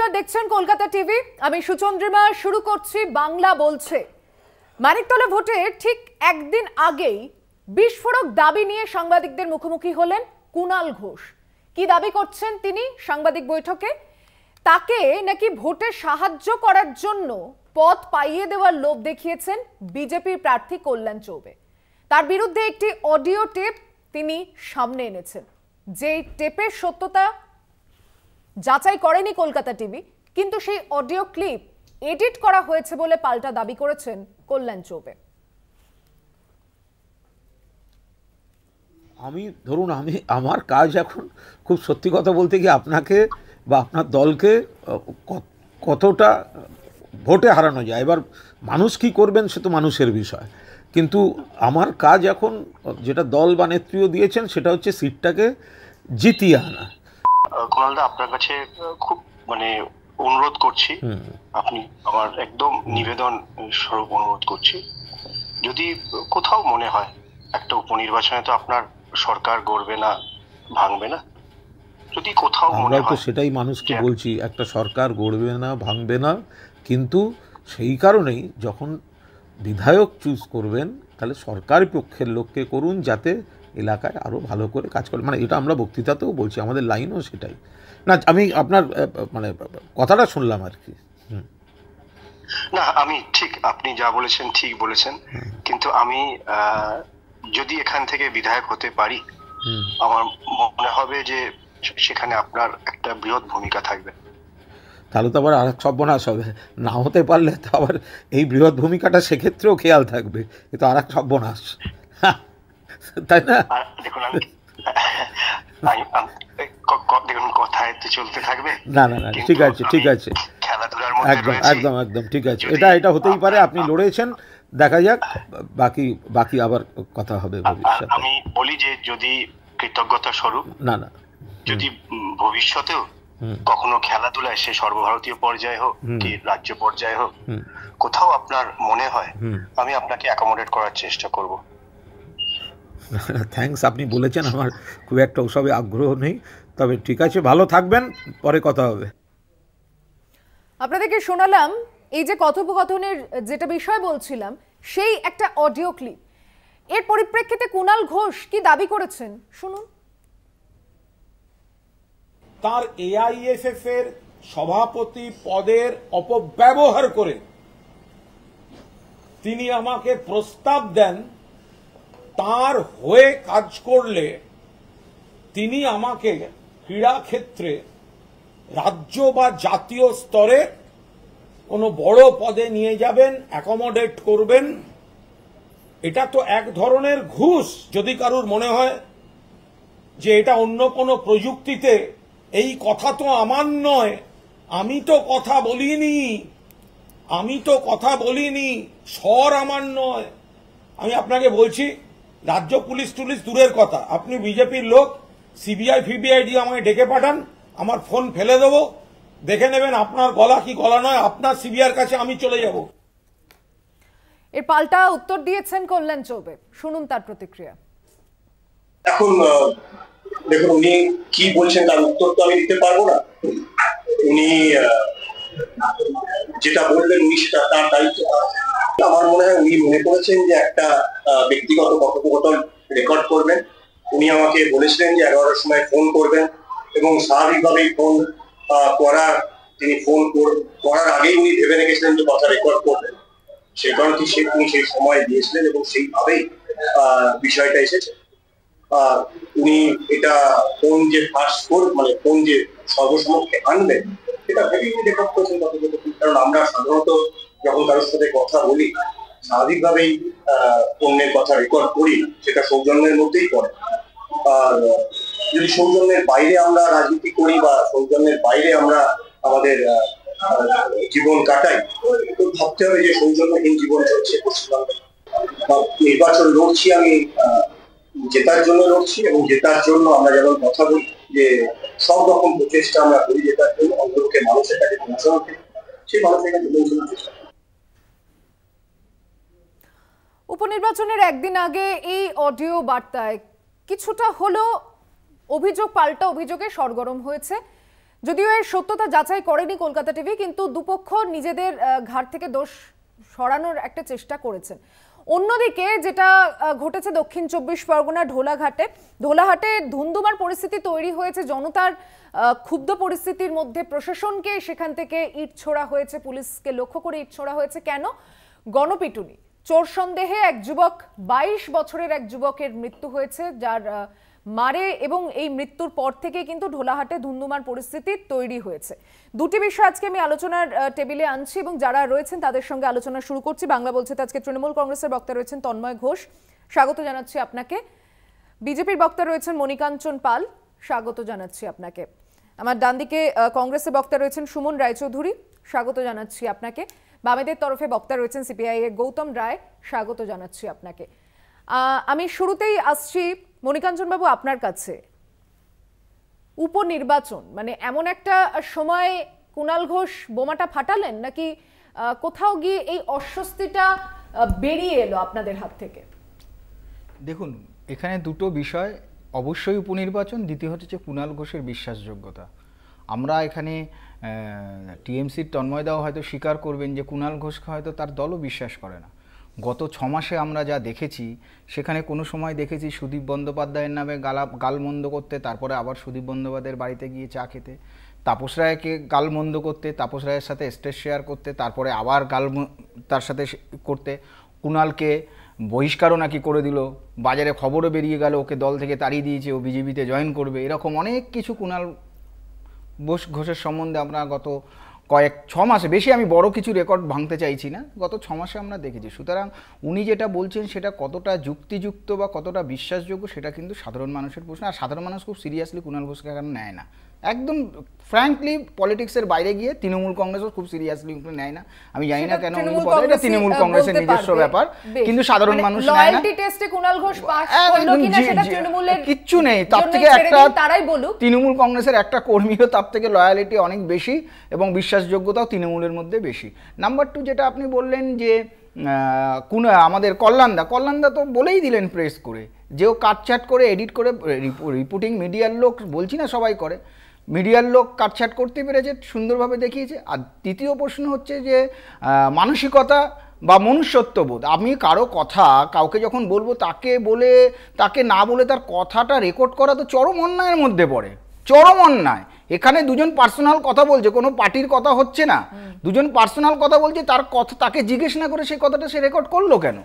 নমস্কার, দেখছেন কলকাতা টিভি। আমি সুচন্দ্রিমা। শুরু করছি বাংলা বলছে। মানিকতলা ভোটের ঠিক একদিন আগেই বিস্ফোরক দাবি নিয়ে সাংবাদিকদের মুখোমুখি হলেন কুণাল ঘোষ। কি দাবি করছেন তিনি সাংবাদিক বৈঠকে? তাকে নাকি ভোটে সাহায্য করার জন্য পথ পাইয়ে দেওয়ার লোভ দেখিয়েছেন বিজেপির প্রার্থী কল্যাণ চৌবে। তার বিরুদ্ধে একটি অডিও টেপ তিনি সামনে এনেছেন। যে টেপের সত্যতা যাচাই করেনি কলকাতা টিভি, কিন্তু সেই অডিও ক্লিপ এডিট করা হয়েছে বলে পাল্টা দাবি করেছেন কল্যাণ চৌবে। আমি আমার কাজ এখন খুব সত্যি কথা বলতে গিয়ে আপনাকে বা আপনার দলকে কতটা ভোটে হারানো যায়, এবার মানুষ কি করবেন সে তো মানুষের বিষয়, কিন্তু আমার কাজ এখন যেটা দল বা নেত্রীও দিয়েছেন সেটা হচ্ছে সিটটাকে জিতিয়ে আনা। কুণালদা, আপনার কাছে খুব অনুরোধ করছি, আপনি আমার একদম নিবেদন স্বরূপ অনুরোধ করছি, যদি কোথাও মনে হয় একটা উপনির্বাচনে তো আপনার সরকার গড়বে না, ভাঙবে না, যদি কোথাও মনে হয়, আমরা তো সেটাই মানুষকে বলছি, একটা সরকার গড়বে না, ভাঙবে না, কিন্তু সেই কারণেই যখন বিধায়ক চুজ করবেন তাহলে সরকারি পক্ষের লোককে করুন, যাতে এলাকায় আরও ভালো করে কাজ করে। এটা আমরা বক্তৃতাতেও বলছি, আমাদের লাইনও সেটাই। না, আমি আপনার কথাটা শুনলাম আর কি। না, আমি ঠিক, আপনি যা বলেছেন ঠিক বলেছেন, কিন্তু আমি যদি এখান থেকে বিধায়ক হতে পারি, আমার মনে হবে যে সেখানে আপনার একটা বৃহৎ ভূমিকা থাকবে। তাহলে তো আবার আরেক সর্বনাশ হবে, না হতে পারলে তো আবার এই বৃহৎ ভূমিকাটা সেক্ষেত্রেও খেয়াল থাকবে, এ তো আরেক সর্বনাশ, তাই না? দেখুন, দেখুন, কথায় তো চলতে থাকবে। না না না, ঠিক আছে ঠিক আছে, খেলাধুলার একদম একদম একদম ঠিক আছে, এটা হতেই পারে, আপনি লড়েছেন, দেখা যাক, বাকি আবার কথা হবে ভবিষ্যতে। আমি বলি যে যদি কৃতজ্ঞতা স্বরূপ, না যদি ভবিষ্যতেও কখনো খেলাধুলায়, সে সর্বভারতীয় পর্যায়ে হোক কি রাজ্য পর্যায়ে হোক, কোথাও আপনার মনে হয়, আমি আপনাকে অ্যাকোমোডেট করার চেষ্টা করব। থ্যাঙ্কস, আপনি বলেছেন, আমার খুব একটা ওসবে আগ্রহ নেই, তবে ঠিক আছে, ভালো থাকবেন, পরে কথা হবে। আপনাদেরকে শোনালাম এই যে কথোপকথনের যেটা বিষয় বলছিলাম, সেই একটা অডিও ক্লিপ। এর পরিপ্রেক্ষিতে কুণাল ঘোষ কি দাবি করেছেন শুনুন। তার এআইএফএফ এর সভাপতি পদের অপব্যবহার করে তিনি আমাকে প্রস্তাব দেন, তার হয়ে কাজ করলে তিনি আমাকে ক্রীড়া ক্ষেত্রে রাজ্য বা জাতীয় স্তরে কোনো বড় পদে নিয়ে যাবেন, অ্যাকোমোডেট করবেন। এটা তো এক ধরনের ঘুষ। যদি কারুর মনে হয় যে এটা অন্য কোনো প্রযুক্তিতে, এই কথা তো আমার নয়, আমি তো কথা বলিনি, স্বর আমার নয়। আমি আপনাকে বলছি, রাজ্য পুলিশ টুলিশ দূরের কথা, আপনি বিজেপির লোক, সিবিআই ফিবিআই দিয়ে আমায় ডেকে পাঠান, আমার ফোন ফেলে দেবো, দেখে নেবেন আপনার গলা কি গলা নয়, আপনার সিবিআইয়ের কাছে আমি চলে যাব। এর পাল্টা উত্তর দিয়েছেন কল্যাণ চৌবে, শুনুন তার প্রতিক্রিয়া। এখন দেখুন, উনি কি বলছেন তার উত্তর তো আমি দিতে পারবো না। উনি যেটা বললেন, উনি সেটা তার দায়িত্ব। আমার মনে হয় উনি মনে করেছেন যে একটা ব্যক্তিগত কথোপকথন রেকর্ড করবেন। উনি আমাকে বলেছিলেন যে 11টার সময় ফোন করবেন, এবং স্বাভাবিকভাবেই ফোন তিনি ফোন করার আগেই উনি ভেবে রেখেছিলেন যে কথা রেকর্ড করবেন। সেই কারণে উনি সেই সময় দিয়েছিলেন এবং সেইভাবেই বিষয়টা এসেছে। উনি এটা ফোন যে ফার্স্ট ফোন যে সর্বসমক্ষে আনবেন, এটা ভেবেই উনি রেকর্ড করেছেন। কারণ আমরা সাধারণত যখন কারোর সাথে কথা বলি, স্বাভাবিকভাবেই অন্যের কথা রেকর্ড করি, সেটা সৌজন্যের মধ্যেই পড়ে। আর যদি সৌজন্যের বাইরে আমরা রাজনীতি করি বা সৌজন্যের বাইরে আমরা আমাদের জীবন কাটাই, তো ভাবতে হবে যে সৌজন্যহীন জীবন চলছে পশ্চিমবঙ্গে। নির্বাচন লড়ছি, আমি জেতার জন্য লড়ছি, এবং জেতার জন্য আমরা যেমন কথা বলি যে সব রকম প্রচেষ্টা আমরা করি জেতার জন্য, অন্তরকে মানুষের কাছে পৌঁছানোকে, সেই মানুষের কাছে পৌঁছানোর চেষ্টা করি। উপনির্বাচনের একদিন আগে এই অডিও বার্তায় কিছুটা হলো অভিযোগ পাল্টা অভিযোগে সরগরম হয়েছে যদিও এর সত্যতা যাচাই করেনি কলকাতা টিভি, কিন্তু দুপক্ষ নিজেদের ঘাট থেকে দোষ সরানোর একটা চেষ্টা করেছেন। অন্যদিকে যেটা ঘটেছে দক্ষিণ 24 পরগনা ঢোলাহাটে ধুন্ধুমার পরিস্থিতি তৈরি হয়েছে। জনতার ক্ষুব্ধ পরিস্থিতির মধ্যে প্রশাসনকে সেখান থেকে ইট ছোড়া হয়েছে, পুলিশকে লক্ষ্য করে ইট ছোড়া হয়েছে। কেন? গণপিটুনি, চোর সন্দেহে এক যুবক, 22 বছরের এক যুবকের মৃত্যু হয়েছে, যার মারে, এবং এই মৃত্যুর পর থেকে কিন্তু ঢোলাহাটে ধুন্ধুমার পরিস্থিতি তৈরি হয়েছে। দুটি বিষয় আজকে আমি আলোচনার টেবিলে আনছি এবং যারা রয়েছেন তাদের সঙ্গে আলোচনা শুরু করছি। বাংলা বলছে আজকে তৃণমূল কংগ্রেসের বক্তা রয়েছেন তন্ময় ঘোষ, স্বাগত জানাচ্ছি আপনাকে। বিজেপির বক্তা রয়েছেন মণিকাঞ্চন পাল, স্বাগত জানাচ্ছি আপনাকে। আমার ডান দিকে কংগ্রেসের বক্তা রয়েছেন সুমন রায়চৌধুরী, স্বাগত জানাচ্ছি আপনাকে। বামেদের তরফে বক্তা রয়েছেন সিপিআই এর গৌতম রায়, স্বাগত জানাচ্ছি আপনাকে। আমি শুরুতেই আসছি মণিকাঞ্চন বাবু আপনার কাছে। উপনির্বাচন মানে এমন একটা সময় কুণাল ঘোষ বোমাটা ফাটালেন, নাকি কোথাও গিয়ে এই অস্বস্তিটা বেরিয়ে এলো আপনাদের হাত থেকে? দেখুন, এখানে দুটো বিষয়, অবশ্যই উপনির্বাচন, দ্বিতীয় হচ্ছে কুণাল ঘোষের বিশ্বাসযোগ্যতা। আমরা এখানে টিএমসির তন্ময়দাও হয়তো স্বীকার করবেন যে কুণাল ঘোষকে হয়তো তার দলও বিশ্বাস করে না। গত 6 মাসে আমরা যা দেখেছি, সেখানে কোনো সময় দেখেছি সুদীপ বন্দ্যোপাধ্যায়ের নামে গালমন্দ করতে, তারপরে আবার সুদীপ বন্দ্যোপাধ্যায়ের বাড়িতে গিয়ে চা খেতে, তাপস রায়কে গালমন্দ করতে, তাপস রায়ের সাথে স্টেজ শেয়ার করতে, তারপরে আবার তার সাথে করতে, কুণালকে বহিষ্কারও নাকি করে দিল, বাজারে খবরও বেরিয়ে গেল ওকে দল থেকে তাড়িয়ে দিয়েছে, ও বিজেপিতে জয়েন করবে। এরকম অনেক কিছু কুণাল ঘোষের সম্বন্ধে আমরা গত 6 মাসে, বেশি আমি বড় কিছু রেকর্ড ভাঙতে চাইছি না, গত 6 মাসে আমরা দেখেছি। সুতরাং উনি যেটা বলছেন সেটা কতটা যুক্তিযুক্ত বা কতটা বিশ্বাসযোগ্য সেটা কিন্তু সাধারণ মানুষের প্রশ্ন। আর সাধারণ মানুষ খুব সিরিয়াসলি কুণাল ঘোষকে এখানে নেয় না, একদম ফ্র্যাঙ্কলি পলিটিক্সের বাইরে গিয়ে তৃণমূল কংগ্রেসও খুব সিরিয়াসলি নেয় না। আমি জানি না কেন উনি বলেন, এটা তৃণমূল কংগ্রেসের নিজস্ব ব্যাপার, কিন্তু সাধারণ মানুষ নেয় না। লয়্যালটি টেস্টে কুণাল ঘোষ পাস করলো কিনা সেটা তৃণমূলের কিচ্ছু নেই, তার থেকে একটা তারাই বলুক। তৃণমূল কংগ্রেসের একটা কর্মীও তার থেকে লয়্যালিটি অনেক বেশি এবং বিশ্বাসযোগ্যতাও তৃণমূলের মধ্যে বেশি। নাম্বার 2 যেটা আপনি বললেন যে আমাদের কল্যাণদা তো বলেই দিলেন প্রেস করে যে ও কাটছাট করে এডিট করে রিপোর্টিং মিডিয়ার লোক, বলছি না সবাই করে, মিডিয়ার লোক কাটছাট করতে পেরেছে, সুন্দরভাবে দেখিয়েছে। আর তৃতীয় প্রশ্ন হচ্ছে যে মানসিকতা বা মনুষ্যত্ববোধ। আমি কারো কথা কাউকে যখন বলবো তাকে না বলে তার কথাটা রেকর্ড করা তো চরম অন্যায়ের মধ্যে পড়ে, চরম অন্যায়। এখানে দুজন পার্সোনাল কথা বলছে, কোনো পার্টির কথা হচ্ছে না, দুজন পার্সোনাল কথা বলছে, তার কথা তাকে জিজ্ঞেস না করে সেই কথাটা সে রেকর্ড করলো কেন?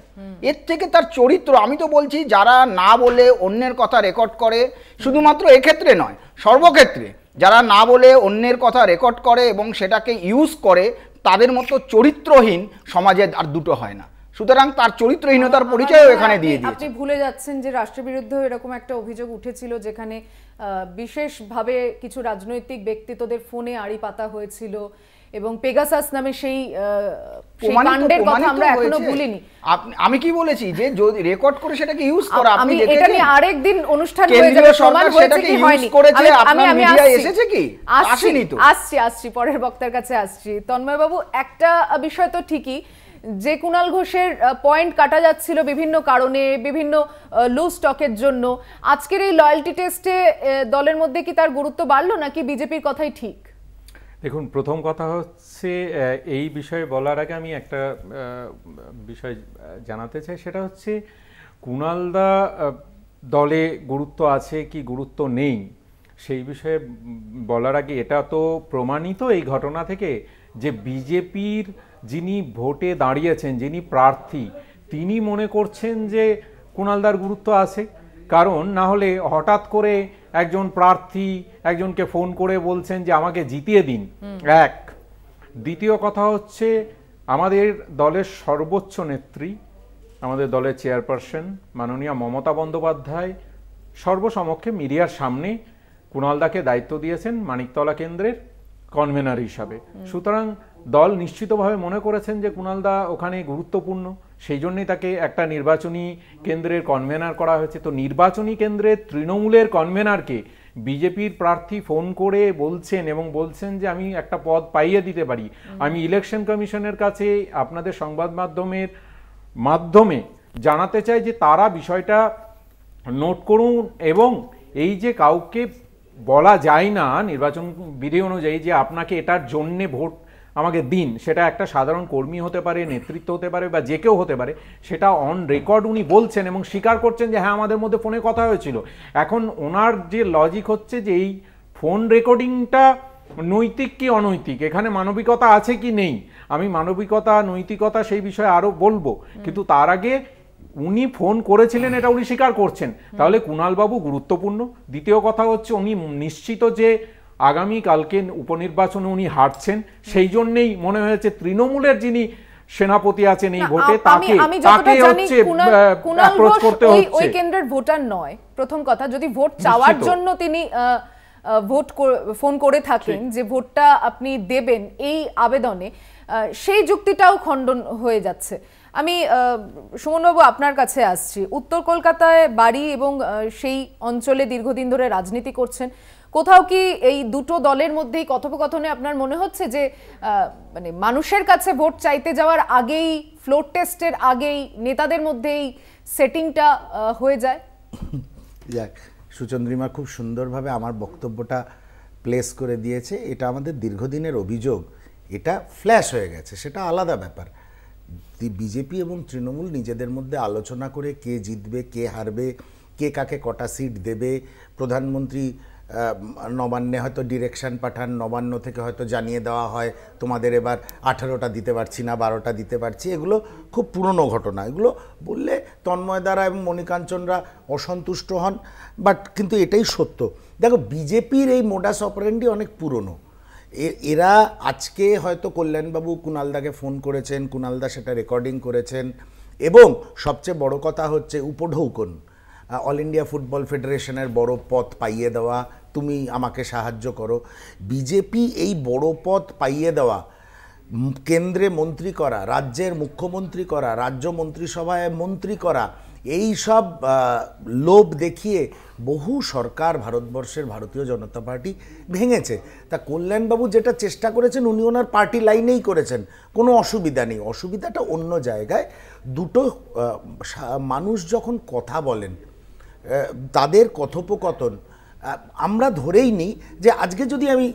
এর থেকে তার চরিত্র, আমি তো বলছি যারা না বলে অন্যের কথা রেকর্ড করে, শুধুমাত্র এক্ষেত্রে নয় সর্বক্ষেত্রে, যারা না বলে অন্যের কথা রেকর্ড করে এবং সেটাকে ইউজ করে, তাদের মতো চরিত্রহীন সমাজে আর দুটো হয় না। সুতরাং তার চরিত্রহীনতার পরিচয়ও এখানে দিয়ে দিয়েছে। আপনি ভুলে যাচ্ছেন যে রাষ্ট্রের বিরুদ্ধে এরকম একটা অভিযোগ উঠেছিল, যেখানে বিশেষভাবে কিছু রাজনৈতিক ব্যক্তিত্বদের ফোনে আড়ি পাতা হয়েছিল এবং পেগাসাস নামে সেই কাণ্ডের কথা আমরা এখনো ভুলিনি। আমি কি বলেছি যে যদি রেকর্ড করে সেটাকে ইউজ করা, আপনি দেখেছেন এটা নিয়ে আরেকদিন অনুষ্ঠান হয়ে যাবে, সমান হয়েছে কি হয়নি, আপনার মিডিয়া এসেছে কি? আসেনি তো। আসছি পরের বক্তার কাছে আসছি। তন্ময় বাবু, একটা বিষয় তো ঠিকই যে কুণাল ঘোষের পয়েন্ট কাটা যাচ্ছিল বিভিন্ন কারণে, বিভিন্ন লুজ স্টকের জন্য। আজকের এই লয়্যালটি টেস্টে দলের মধ্যে কি তার গুরুত্ব বাড়লো, নাকি বিজেপির কথাই ঠিক? দেখুন, প্রথম কথা হচ্ছে এই বিষয়ে বলার আগে আমি একটা বিষয় জানাতে চাই, সেটা হচ্ছে কুণালদা দলে গুরুত্ব আছে কি গুরুত্ব নেই সেই বিষয়ে বলার আগে এটা তো প্রমাণিত এই ঘটনা থেকে যে বিজেপির যিনি ভোটে দাঁড়িয়েছেন, যিনি প্রার্থী, তিনি মনে করছেন যে কুণালদার গুরুত্ব আছে। কারণ না হলে হঠাৎ করে একজন প্রার্থী একজনকে ফোন করে বলছেন যে আমাকে জিতিয়ে দিন। এক, দ্বিতীয় কথা হচ্ছে আমাদের দলের সর্বোচ্চ নেত্রী, আমাদের দলের চেয়ারপারসন মাননীয়া মমতা বন্দ্যোপাধ্যায় সর্বসমক্ষে মিডিয়ার সামনে কুণালদাকে দায়িত্ব দিয়েছেন মানিকতলা কেন্দ্রের কনভেনার হিসাবে। সুতরাং দল নিশ্চিতভাবে মনে করেছেন যে কুণালদা ওখানে গুরুত্বপূর্ণ, সেই জন্যই তাকে একটা নির্বাচনী কেন্দ্রের কনভেনার করা হয়েছে। তো নির্বাচনী কেন্দ্রের তৃণমূলের কনভেনারকে বিজেপির প্রার্থী ফোন করে বলছেন এবং বলছেন যে আমি একটা পদ পাইয়ে দিতে পারি। আমি ইলেকশন কমিশনের কাছে আপনাদের সংবাদ মাধ্যমে জানাতে চাই যে তারা বিষয়টা নোট করুন এবং এই যে কাউকে বলা যায় না নির্বাচন বিধি অনুযায়ী যে আপনাকে এটার জন্যে ভোট আমাকে দিন, সেটা একটা সাধারণ কর্মী হতে পারে, নেতৃত্ব হতে পারে, বা যে কেউ হতে পারে, সেটা অন রেকর্ড উনি বলছেন এবং স্বীকার করছেন যে হ্যাঁ আমাদের মধ্যে ফোনে কথা হয়েছিল। এখন ওনার যে লজিক হচ্ছে যে এই ফোন রেকর্ডিংটা নৈতিক কি অনৈতিক, এখানে মানবিকতা আছে কি নেই, আমি মানবিকতা নৈতিকতা সেই বিষয়ে আরো বলবো, কিন্তু তার আগে উনি ফোন করেছিলেন এটা উনি স্বীকার করছেন, তাহলে কুণালবাবু গুরুত্বপূর্ণ। দ্বিতীয় কথা হচ্ছে উনি নিশ্চিত যে আগামী কালকে উপনির্বাচনে উনি হারছেন, সেই জন্যই মনে হয়েছে তৃণমূলের যিনি সেনাপতি আছেন এই ভোটে তাকে হচ্ছে অ্যাপ্রোচ করতে হচ্ছে। ওই কেন্দ্রের ভোটার নয়, প্রথম কথা। যদি ভোট চাওয়ার জন্য তিনি ফোন করে থাকেন যে ভোটটা আপনি দেবেন এই আবেদনে, সেই যুক্তিটাও খণ্ডন হয়ে যাচ্ছে। আমি সুমনবাবু আপনার কাছে আসছি। উত্তর কলকাতায় বাড়ি এবং সেই অঞ্চলে দীর্ঘদিন ধরে রাজনীতি করছেন, কোথাও কি এই দুটো দলের মধ্যেই কথোপকথনে আপনার মনে হচ্ছে যে মানে মানুষের কাছে ভোট চাইতে যাওয়ার আগেই, ফ্লোর টেস্টের আগেই নেতাদের মধ্যেই সেটিংটা হয়ে যায়? যাক, সুচন্দ্রিমা খুব সুন্দরভাবে আমার বক্তব্যটা প্লেস করে দিয়েছে। এটা আমাদের দীর্ঘদিনের অভিযোগ, এটা ফ্ল্যাশ হয়ে গেছে, সেটা আলাদা ব্যাপার। বিজেপি এবং তৃণমূল নিজেদের মধ্যে আলোচনা করে কে জিতবে, কে হারবে, কে কাকে কটা সিট দেবে, প্রধানমন্ত্রী নবান্নে হয়তো ডিরেকশন পাঠান, নবান্ন থেকে হয়তো জানিয়ে দেওয়া হয় তোমাদের এবার 18টা দিতে পারছি না, 12টা দিতে পারছি। এগুলো খুব পুরনো ঘটনা, এগুলো বললে তন্ময় দ্বারা এবং মণিকাঞ্চনরা অসন্তুষ্ট হন, বাট কিন্তু এটাই সত্য। দেখো, বিজেপির এই মোডাস অপারেন্ডি অনেক পুরনো। এরা আজকে হয়তো কল্যাণবাবু কুণালদাকে ফোন করেছেন, কুণালদা সেটা রেকর্ডিং করেছেন, এবং সবচেয়ে বড় কথা হচ্ছে উপঢৌকন, অল ইন্ডিয়া ফুটবল ফেডারেশনের বড় পদ পাইয়ে দেওয়া, তুমি আমাকে সাহায্য করো। বিজেপি এই বড় পদ পাইয়ে দেওয়া, কেন্দ্রে মন্ত্রী করা, রাজ্যের মুখ্যমন্ত্রী করা, রাজ্য মন্ত্রিসভায় মন্ত্রী করা, এই সব লোভ দেখিয়ে বহু সরকার ভারতবর্ষের ভারতীয় জনতা পার্টি ভেঙেছে। তা কল্যাণবাবু যেটা চেষ্টা করেছেন উনি ওনার পার্টি লাইনেই করেছেন, কোনো অসুবিধা নেই। অসুবিধাটা অন্য জায়গায়। দুটো মানুষ যখন কথা বলেন, তাদের কথোপকথন আমরা ধরেই নিই যে আজকে যদি আমি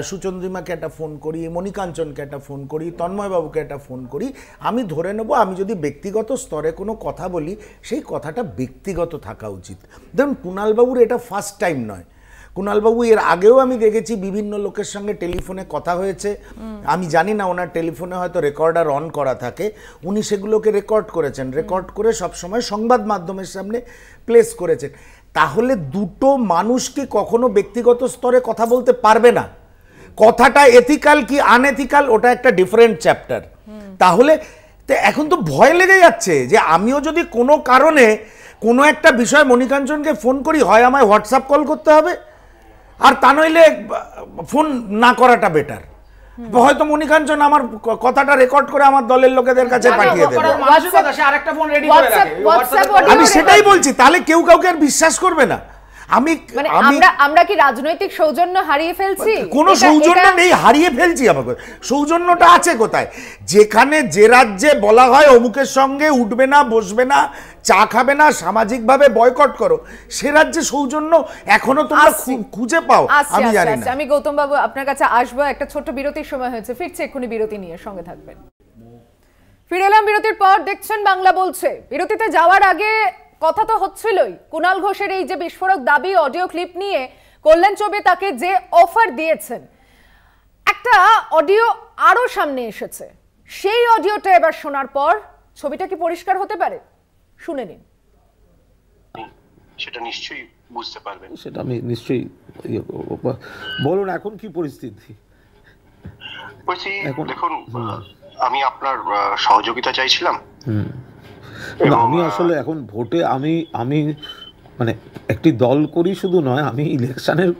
সুচন্দ্রিমাকে একটা ফোন করি, মণিকাঞ্চনকে একটা ফোন করি, তন্ময়বাবুকে একটা ফোন করি, আমি ধরে নেব আমি যদি ব্যক্তিগত স্তরে কোনো কথা বলি সেই কথাটা ব্যক্তিগত থাকা উচিত। ধরুন কুণালবাবুর এটা ফার্স্ট টাইম নয়। কুণালবাবু এর আগেও আমি দেখেছি বিভিন্ন লোকের সঙ্গে টেলিফোনে কথা হয়েছে, আমি জানি না ওনার টেলিফোনে হয়তো রেকর্ডার অন করা থাকে, উনি সেগুলোকে রেকর্ড করেছেন, রেকর্ড করে সবসময় সংবাদ মাধ্যমের সামনে প্লেস করেছেন। তাহলে দুটো মানুষকে কখনো ব্যক্তিগত স্তরে কথা বলতে পারবে না। কথাটা এথিক্যাল কি আনএথিক্যাল ওটা একটা ডিফারেন্ট চ্যাপ্টার। তাহলে এখন তো ভয় লেগে যাচ্ছে যে আমিও যদি কোনো কারণে কোনো একটা বিষয় মণিকাঞ্চনকে ফোন করি, হয় আমায় হোয়াটসঅ্যাপ কল করতে হবে, আর তা নইলে ফোন না করাটা বেটার। হয়তো মণিকাঞ্চন আমার কথাটা রেকর্ড করে আমার দলের লোকেদের কাছে পাঠিয়ে দেবে। আমি সেটাই বলছি, তাহলে কেউ কাউকে আর বিশ্বাস করবে না। আমরা কি রাজনৈতিক সৌজন্য হারিয়ে ফেলছি? কোনো সৌজন্য নেই, হারিয়ে ফেলছি। আমাকে সৌজন্যটা আছে কোথায়? যেখানে যে রাজ্যে বলা হয় অমুকের সঙ্গে উঠবে না, বসবে না, চা খাবে না, সামাজিকভাবে বয়কট করো, সে রাজ্যে সৌজন্য এখনো তোমরা খুঁজে পাও আমি জানি না। আমি গৌতম বাবু আপনার কাছে আসবো, একটা ছোট্ট বিরতির সময় হয়েছে, ফিরছে এক্ষুনি বিরতি নিয়ে, সঙ্গে থাকবেন। ফিরে এলাম বিরতির পর, দেখছেন বাংলা বলছে। বিরতিতে যাওয়ার আগে কথা তো হচ্ছিলই কুণাল ঘোষের এই যে বিস্ফোরক দাবি অডিও ক্লিপ নিয়ে, কল্যাণ চৌবে তাকে যে অফার দিয়েছেন, একটা অডিও আরো সামনে এসেছে। সেই অডিওটা এবার শোনার পর ছবিটা কি পরিষ্কার হতে পারে? শুনে নিন। সেটা নিশ্চয়ই বুঝতে পারবেন। সেটা আমি নিশ্চয়ই বলুন এখন কি পরিস্থিতি? দেখুন, আমি আপনার সহযোগিতা চাইছিলাম। আমি আসলে এখন ভোটে আমি মানে একটি দল করি শুধু নয়, আমি ইলেকশনের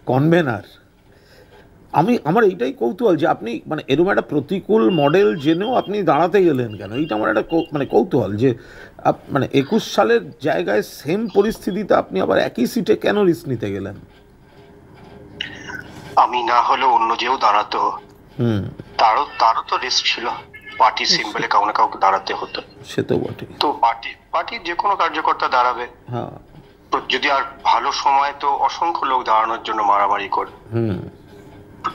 কনভেনার। আমার এইটাই কৌতূহল যে আপনি মানে এরকম একটা প্রতিকূল মডেল জেনেও আপনি দাঁড়াতে গেলেন কেন? এইটা আমার একটা মানে কৌতূহল যে মানে 21 সালের জায়গায় সেম পরিস্থিতিতে আপনি আবার একই সিটে কেন রিস্ক নিতে গেলেন? আমি না হলে অন্য যেও দাঁড়াতো, তারও তো রিস্ক ছিল। পার্টির সিম্বলে কাউকে না কাউকে দাঁড়াতে হতো, সে তো বটে। তো পার্টির যে কোনো কার্যকর্তা দাঁড়াবে। হ্যাঁ, যদি আর ভালো সময় তো অসংখ্য লোক দাঁড়ানোর জন্য মারামারি করে,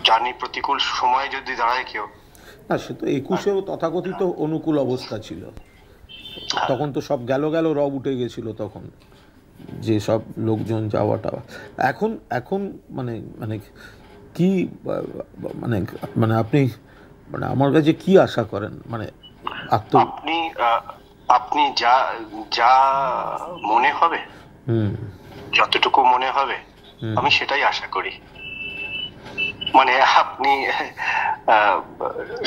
জানি প্রতিকূল সময়ে যদি দাঁড়ায় কেউ। না, সে তো 21-এও তথাকথিত অনুকূল অবস্থা ছিল, তখন তো সব গেল রব উঠে গেছিল তখন, যে সব লোকজন যাওয়াটা। এখন এখন মানে মানে কি মানে মানে আপনি মানে আমার কাছে কি আশা করেন? মানে আপনি যা যা মনে হবে, যতটুকু মনে হবে আমি সেটাই আশা করি। মানে আপনি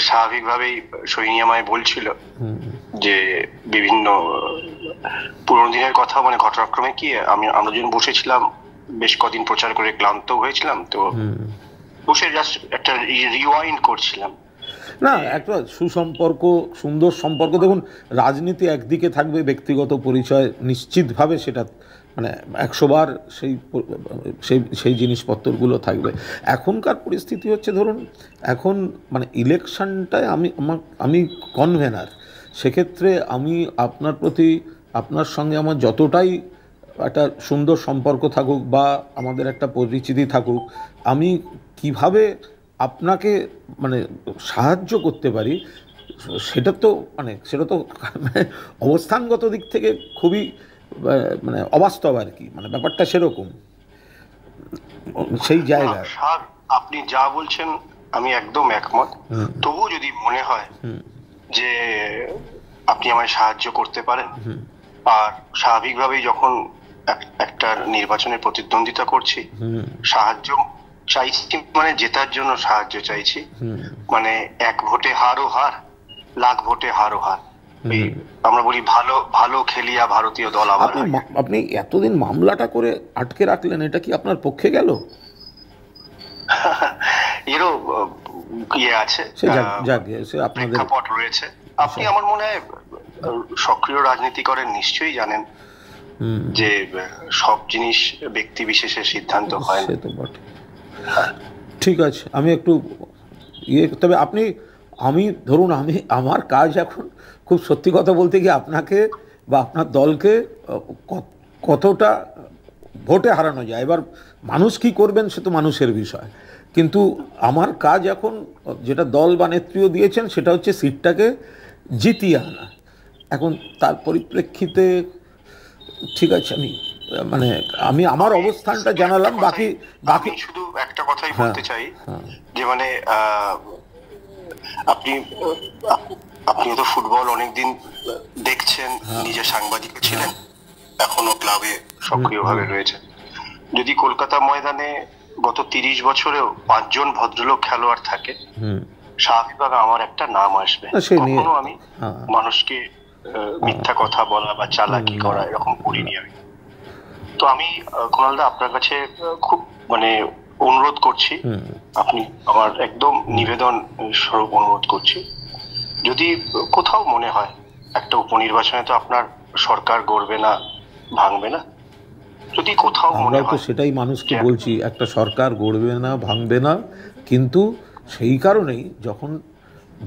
স্বাভাবিকভাবেই সোহিনী আমায় বলছিল যে বিভিন্ন পুরোনো দিনের কথা, মানে ঘটনাক্রমে কি আমরা যখন বসেছিলাম বেশ কদিন প্রচার করে ক্লান্ত হয়েছিলাম, তো বসে জাস্ট একটা রিওয়াইন্ড করছিলাম। না, একটা সুসম্পর্ক, সুন্দর সম্পর্ক। দেখুন, রাজনীতি একদিকে থাকবে, ব্যক্তিগত পরিচয় নিশ্চিতভাবে সেটা মানে 100 বার সেই জিনিসপত্রগুলো থাকবে। এখনকার পরিস্থিতি হচ্ছে, ধরুন এখন মানে ইলেকশনটায় আমি কনভেনার, সেক্ষেত্রে আমি আপনার প্রতি, আপনার সঙ্গে আমার যতটাই একটা সুন্দর সম্পর্ক থাকুক বা আমাদের একটা পরিচিতি থাকুক, আমি কিভাবে আপনাকে মানে সাহায্য করতে পারি সেটা তো অবস্থানগত দিক থেকে খুবই মানে অবাস্তব আর কি, মানে ব্যাপারটা সেরকম সেই জায়গায়। আপনি যা বলছেন আমি একদম একমত। তবু যদি মনে হয় যে আপনি আমায় সাহায্য করতে পারেন, আর স্বাভাবিকভাবেই যখন একটা নির্বাচনে প্রতিদ্বন্দ্বিতা করছি, সাহায্য চাইছি, মানে জেতার জন্য সাহায্য চাইছি, মানে 1 ভোটে হারও হার, লাখ ভোটে হারও হার। আমরা বলি ভালো খেলিয়া ভারতীয় দল আবার। আপনি এতদিন মামলাটা করে আটকে রাখলেন, এটা কি আপনার পক্ষে গেল? এরও ইয়ে আছে, প্রেক্ষাপট রয়েছে। আপনি আমার মনে হয় সক্রিয় রাজনীতি করেন, নিশ্চয়ই জানেন যে সব জিনিস ব্যক্তি বিশেষের সিদ্ধান্ত হয় না। ঠিক আছে, আমি একটু তবে আমি ধরুন আমার কাজ এখন খুব সত্যি কথা বলতে গিয়ে আপনাকে বা আপনার দলকে কতটা ভোটে হারানো যায়। এবার মানুষ কি করবেন সে তো মানুষের বিষয়, কিন্তু আমার কাজ এখন, যেটা দল বা নেত্রীও দিয়েছেন, সেটা হচ্ছে সিটটাকে জিতিয়ে আনা। এখন তার পরিপ্রেক্ষিতে ঠিক আছে, আমি আমার অবস্থানটা জানালাম। বাকি শুধু একটা কথাই বলতে চাই যে মানে আপনি তো ফুটবল অনেকদিন দেখছেন, নিজে সাংবাদিক ছিলেন, এখনো ক্লাবে সক্রিয়ভাবে রয়েছে। যদি কলকাতা ময়দানে গত 30 বছরেও 5 জন ভদ্রলোক খেলোয়াড় থাকে, স্বাভাবিকভাবে আমার একটা নাম আসবে। কখনো আমি মানুষকে মিথ্যা কথা বলা বা চালাকি করা এরকম করিনি আমি। তো আমি কুণালদা আপনার কাছে খুব মানে অনুরোধ করছি, আপনি আমার একদম নিবেদন স্বরূপ অনুরোধ করছি, যদি কোথাও মনে হয় একটা উপনির্বাচনে তো আপনার সরকার গড়বে না, ভাঙবে না, যদি কোথাও মনে হয়, সেটাই মানুষকে বলছি, একটা সরকার গড়বে না, ভাঙবে না, কিন্তু সেই কারণেই যখন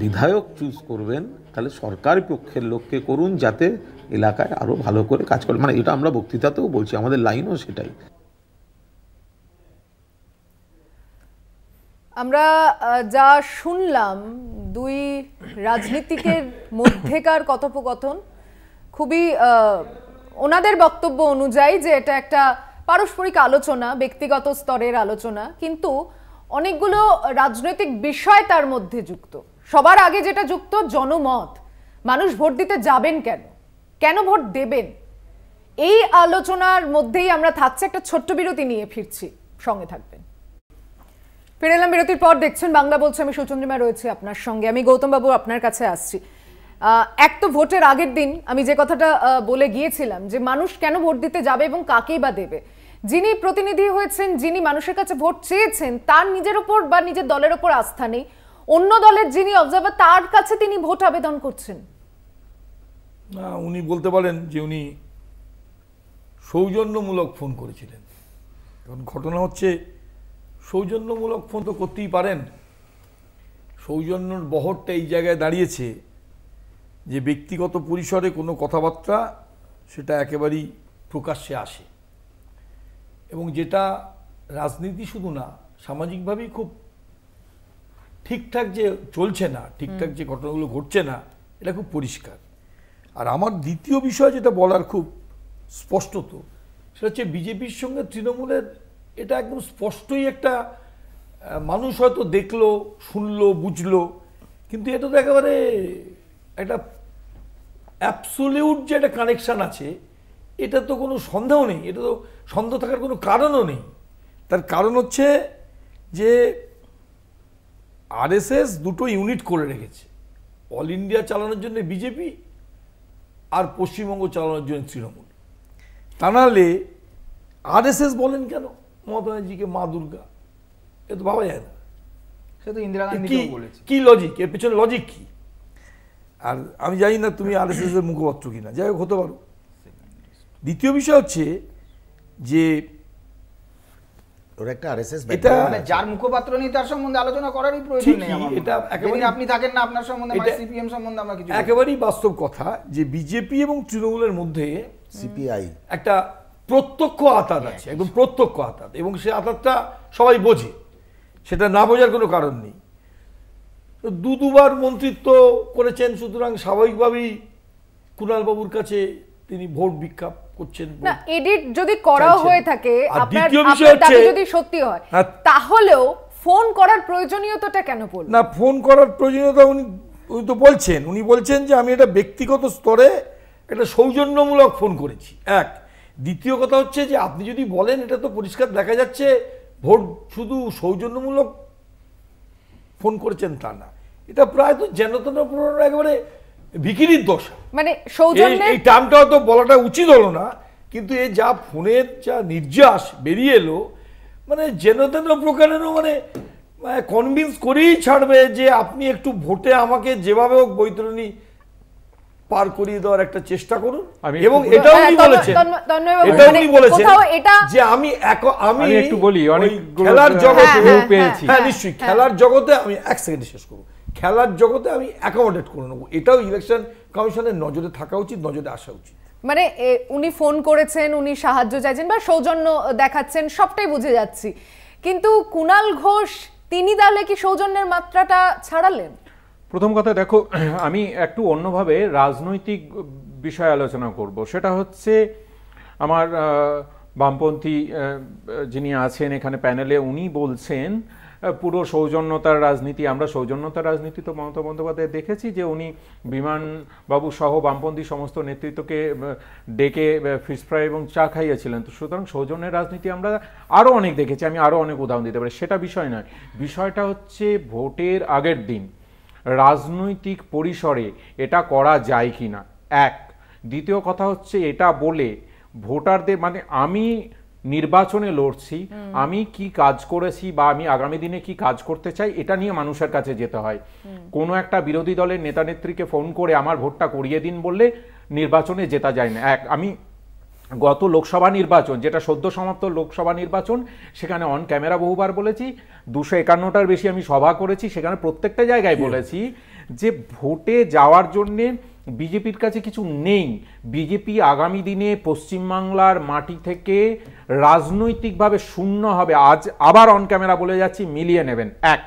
বিধায়ক চুজ করবেন তাহলে সরকারি পক্ষের লোককে করুন, যাতে এলাকায় আরো ভালো করে কাজ করে। মানে এটা আমরা বক্তৃতাতেও বলছি, আমাদের লাইনও সেটাই। আমরা যা শুনলাম দুই রাজনীতিকের মধ্যেকার কথোপকথন, খুবই ওনাদের বক্তব্য অনুযায়ী যে এটা একটা পারস্পরিক আলোচনা, ব্যক্তিগত স্তরের আলোচনা, কিন্তু অনেকগুলো রাজনৈতিক বিষয় তার মধ্যে যুক্ত। সবার আগে যেটা যুক্ত, জনমত, মানুষ ভোট দিতে যাবেন কেন ভোট দেবেন, এই আলোচনার মধ্যেই আমরা থাকছি। একটা ছোট্ট বিরতি নিয়ে ফিরছি, সঙ্গে থাকবেন। ফিরে এলাম বিরতির পর, দেখছেন বাংলা বলছে, আমি সুচন্দ্রিমা রয়েছি আপনার সঙ্গে। আমি গৌতম বাবু আপনার কাছে আসছি। এক তো ভোটের আগের দিন আমি যে কথাটা বলে গিয়েছিলাম যে মানুষ কেন ভোট দিতে যাবে এবং কাকেই বা দেবে, যিনি প্রতিনিধি হয়েছেন, যিনি মানুষের কাছে ভোট চেয়েছেন, তার নিজের ওপর বা নিজের দলের ওপর আস্থা নেই, অন্য দলের যিনি অবজারভার তার কাছে তিনি ভোট আবেদন করছেন। না, উনি বলতে পারেন যে উনি সৌজন্যমূলক ফোন করেছিলেন। এখন ঘটনা হচ্ছে, সৌজন্যমূলক ফোন তো করতেই পারেন, সৌজন্যর বহরটা এই জায়গায় দাঁড়িয়েছে যে ব্যক্তিগত পরিসরে কোনো কথাবার্তা সেটা একেবারেই প্রকাশ্যে আসে। এবং যেটা রাজনীতি শুধু না, সামাজিকভাবেই খুব ঠিকঠাক যে চলছে না, ঠিকঠাক যে ঘটনাগুলো ঘটছে না, এটা খুব পরিষ্কার। আর আমার দ্বিতীয় বিষয় যেটা বলার খুব স্পষ্টত, সেটা হচ্ছে বিজেপির সঙ্গে তৃণমূলের এটা একদম স্পষ্টই একটা, মানুষ হয়তো দেখলো, শুনলো, বুঝলো, কিন্তু এটা তো একেবারে একটা অ্যাবসোলিউট যে একটা কানেকশান আছে, এটা তো কোনো সন্দেহ নেই, এটা তো সন্দেহ থাকার কোনো কারণও নেই। তার কারণ হচ্ছে যে আরএসএস দুটো ইউনিট করে রেখেছে, অল ইন্ডিয়া চালানোর জন্য বিজেপি আর পশ্চিমবঙ্গ চালানোর জন্য তৃণমূল। তা নাহলে আরএসএস বলেন কেন মমতা ব্যানার্জিকে মা দুর্গা, এ তো ভাবা যায় না। সে তো ইন্দিরা গান্ধী বলেছে। কি লজিক, এর পেছনে লজিক কি? আর আমি জানি না তুমি আরএসএস এর মুখপাত্র কিনা, যাই হোক হতে পারো। দ্বিতীয় বিষয় হচ্ছে যে ওর একটা আরএসএস এটা মানে যার মুখপাত্র নেই তার সম্বন্ধে আলোচনা করারই প্রয়োজন নেই। এটা একেবারে আপনি থাকেন না, আপনার সম্বন্ধে সিপিএম সম্বন্ধে আমরা কিছু একেবারেই বাস্তব কথা যে বিজেপি এবং তৃণমূলের মধ্যে সিপিআই একটা প্রত্যক্ষ আঘাত আছে, একদম প্রত্যক্ষ আঘাত, এবং সে আঘাতটা সবাই বোঝে, সেটা না বোঝার কোনো কারণ নেই। দুবার মন্ত্রিত্ব করেছেন, সুতরাং স্বাভাবিকভাবেই কুণাল বাবুর কাছে তিনি ভোট ভিক্ষা করছেন। না, এডিট যদি করা হয়ে থাকে, আপনার দাবি যদি সত্যি হয়, তাহলেও ফোন করার প্রয়োজনীয়তাটা কেন পড়ল না? ফোন করার প্রয়োজনীয়তা উনি তো বলছেন, উনি বলছেন যে আমি এটা ব্যক্তিগত স্তরে একটা সৌজন্যমূলক ফোন করেছি, এক। দ্বিতীয় কথা হচ্ছে যে আপনি যদি বলেন, এটা তো পরিষ্কার দেখা যাচ্ছে ভোট শুধু সৌজন্যমূলক ফোন করেছেন তা না, এটা প্রায় তো যেনতেন একেবারে ভিখিরির দশা। মানে সৌজন্যের এই টার্মটা হয়তো বলাটা উচিত হলো না, কিন্তু এই যা ফোনের যা নির্যাস বেরিয়ে এলো, মানে যেনতেন প্রকারেরও মানে কনভিন্স করেই ছাড়বে যে আপনি একটু ভোটে আমাকে যেভাবে হোক বৈতরণী পার করিয়ে দেওয়ার একটা চেষ্টা করুন। এবং এটাও উনি বলেছেন, যে আমি একটু বলি, অনেক খেলার জগতে পেয়েছি, হ্যাঁ নিশ্চয়ই, খেলার জগতে আমি এক সেকেন্ডে শেষ করবো, খেলার জগতে আমি অ্যাকোমোডেট করে নেবো, এটাও ইলেকশন কমিশনের নজরে থাকা উচিত, নজরে আসা উচিত। মানে উনি ফোন করেছেন, উনি সাহায্য চাইছেন বা সৌজন্য দেখাচ্ছেন, সবটাই বুঝে যাচ্ছি, কিন্তু কুণাল ঘোষ তিনি তাহলে কি সৌজন্যের মাত্রাটা ছাড়ালেন? প্রথম কথা দেখো, আমি একটু অন্যভাবে রাজনৈতিক বিষয় আলোচনা করব। সেটা হচ্ছে আমার বামপন্থী যিনি আছেন এখানে প্যানেলে, উনি বলছেন পুরো সৌজন্যতার রাজনীতি। আমরা সৌজন্যতার রাজনীতি তো মমতা বন্দ্যোপাধ্যায় দেখেছি যে উনি বিমানবাবু সহ বামপন্থী সমস্ত নেতৃত্বকে ডেকে ফিশ ফ্রাই এবং চা খাইয়েছিলেন। তো সুতরাং সৌজন্যের রাজনীতি আমরা আরও অনেক দেখেছি, আমি আরও অনেক উদাহরণ দিতে পারি, সেটা বিষয় নয়। বিষয়টা হচ্ছে ভোটের আগের দিন রাজনৈতিক পরিসরে এটা করা যায় কি না, এক। দ্বিতীয় কথা হচ্ছে এটা বলে ভোটারদের, মানে আমি নির্বাচনে লড়ছি, আমি কি কাজ করেছি বা আমি আগামী দিনে কি কাজ করতে চাই, এটা নিয়ে মানুষের কাছে যেতে হয়। কোনো একটা বিরোধী দলের নেতা নেত্রীকে ফোন করে আমার ভোটটা করিয়ে দিন বললে নির্বাচনে জেতা যায় না। এক, আমি গত লোকসভা নির্বাচন, যেটা সদ্য সমাপ্ত লোকসভা নির্বাচন, সেখানে অন ক্যামেরা বহুবার বলেছি, 251টার বেশি আমি সভা করেছি, সেখানে প্রত্যেকটা জায়গায় বলেছি যে ভোটে যাওয়ার জন্যে বিজেপির কাছে কিছু নেই। বিজেপি আগামী দিনে পশ্চিমবাংলার মাটি থেকে রাজনৈতিকভাবে শূন্য হবে। আজ আবার অন ক্যামেরা বলে যাচ্ছি, মিলিয়ে নেবেন, এক।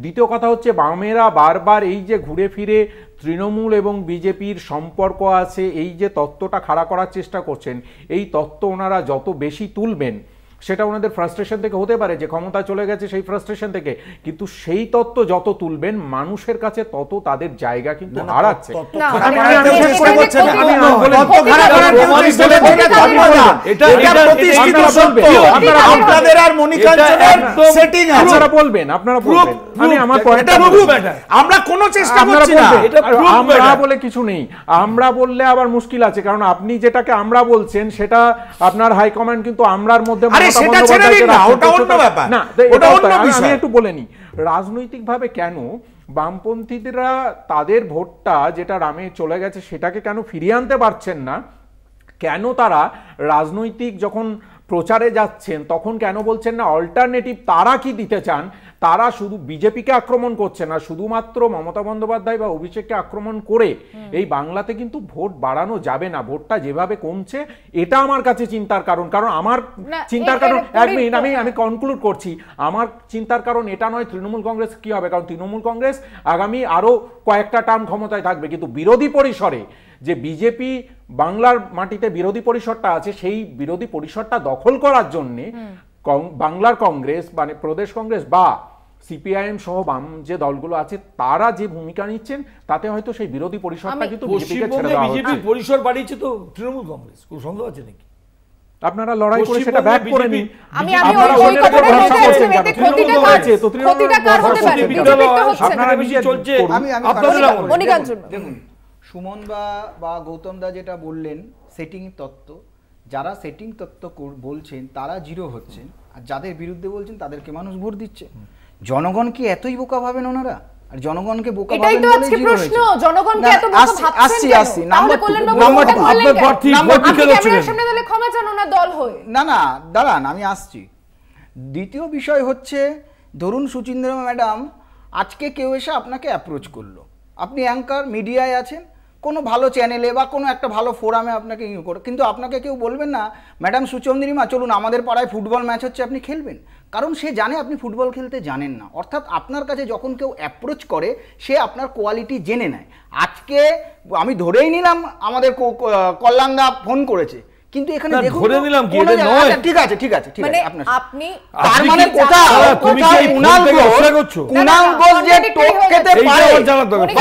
দ্বিতীয় কথা হচ্ছে বামেরা বারবার এই যে ঘুরে ফিরে তৃণমূল এবং বিজেপির সম্পর্ক আছে এই যে তত্ত্বটা খাড়া করার চেষ্টা করছেন, এই তত্ত্ব ওনারা যত বেশি তুলবেন, সেটা ওনাদের ফ্রাস্ট্রেশন থেকে হতে পারে যে ক্ষমতা চলে গেছে সেই ফ্রাস্ট্রেশন থেকে, কিন্তু সেই তত্ত্ব যত তুলবেন মানুষের কাছে তত তাদের জায়গা কিন্তু হারাচ্ছে। আমরা কোনো চেষ্টা করছি না, আমরা বলে কিছু নেই, আমরা বললে আবার মুশকিল আছে, কারণ আপনি যেটাকে আমরা বলছেন সেটা আপনার হাইকমান্ড কিন্তু আমরার মধ্যে আমি একটু বলে নি রাজনৈতিকভাবে কেন বামপন্থীরা তাদের ভোটটা যেটা রামে চলে গেছে সেটাকে কেন ফিরিয়ে আনতে পারছেন না, কেন তারা রাজনৈতিক যখন প্রচারে যাচ্ছেন তখন কেন বলছেন না অল্টারনেটিভ তারা কি দিতে চান তারা শুধু বিজেপিকে আক্রমণ করছে না, শুধুমাত্র মমতা বন্দ্যোপাধ্যায় বা অভিষেককে আক্রমণ করে এই বাংলাতে কিন্তু ভোট বাড়ানো যাবে না। ভোটটা যেভাবে কমছে এটা আমার কাছে চিন্তার কারণ। কারণ আমার চিন্তার কারণ, এক মিনিট আমি কনক্লুড করছি, আমার চিন্তার কারণ এটা নয় তৃণমূল কংগ্রেস কি হবে, কারণ তৃণমূল কংগ্রেস আগামী আরো কয়েকটা টার্ম ক্ষমতায় থাকবে, কিন্তু বিরোধী পরিসরে যে বিজেপি বাংলার মাটিতে বিরোধী পরিসরটা আছে সেই বিরোধী পরিসরটা দখল করার জন্য বাংলার কংগ্রেস মানে প্রদেশ কংগ্রেস বা সিপিআইএম সহ বাম যে দলগুলো আছে তারা যে ভূমিকা নিচ্ছেন তাতে হয়তো সেই বিরোধী পরিসরটা কিন্তু বিজেপিকে ছেড়ে দেওয়া হচ্ছে। বিজেপির পরিসর বাড়িয়েছে তো তৃণমূল কংগ্রেস, কোনো সন্দেহ আছে নাকি? আপনারা লড়াই করে সেটা ব্যাক করে নিন। আপনারা ওই কথাটা বলতে চাইছেন এতে ক্ষতিটা কার হতে পারে? বিজেপির তো হচ্ছে আপনারা বেশি চলছে আপনাদের দেখুন সুমন বা গৌতম দা যেটা বললেন সেটিং তত্ত্ব, যারা সেটিং তত্ত্ব বলছেন তারা জিরো হচ্ছেন, আর যাদের বিরুদ্ধে বলছেন তাদেরকে মানুষ ভোট দিচ্ছে। জনগণ কি এতই বোকা ভাবেন ওনারা? আর জনগণকে বোকা ভাবেন বলে আজকে প্রশ্ন, জনগণকে এত বোকা ভাবছেন কেন? আসছি নাম্বার 2 আপনার ক্যামেরার সামনে তাহলে ক্ষমা চান ওনার দল হয়ে। না দাঁড়ান আমি আসছি। দ্বিতীয় বিষয় হচ্ছে ধরুন সুচিন্দ্রা ম্যাডাম আজকে কেউ এসে আপনাকে অ্যাপ্রোচ করলো, আপনি অ্যাঙ্কার মিডিয়ায় আছেন, কোনো ভালো চ্যানেলে বা কোনো একটা ভালো ফোরামে আপনাকে ইউ করে, কিন্তু আপনাকে কেউ বলবেন না ম্যাডাম সুচন্দ্রিমা চলুন আমাদের পাড়ায় ফুটবল ম্যাচ হচ্ছে আপনি খেলবেন, কারণ সে জানে আপনি ফুটবল খেলতে জানেন না। অর্থাৎ আপনার কাছে যখন কেউ অ্যাপ্রোচ করে সে আপনার কোয়ালিটি জেনে নেয়। আজকে আমি ধরেই নিলাম আমাদের কল্যাণদা ফোন করেছে, কিন্তু এখানে দেখুন ধরে নিলাম কি এটা নয়। ঠিক আছে মানে আপনি তার মানে কোথাও তুমি কি কুনাল গোল যে টোপ খেতে পারে এইটা জানা দরকার।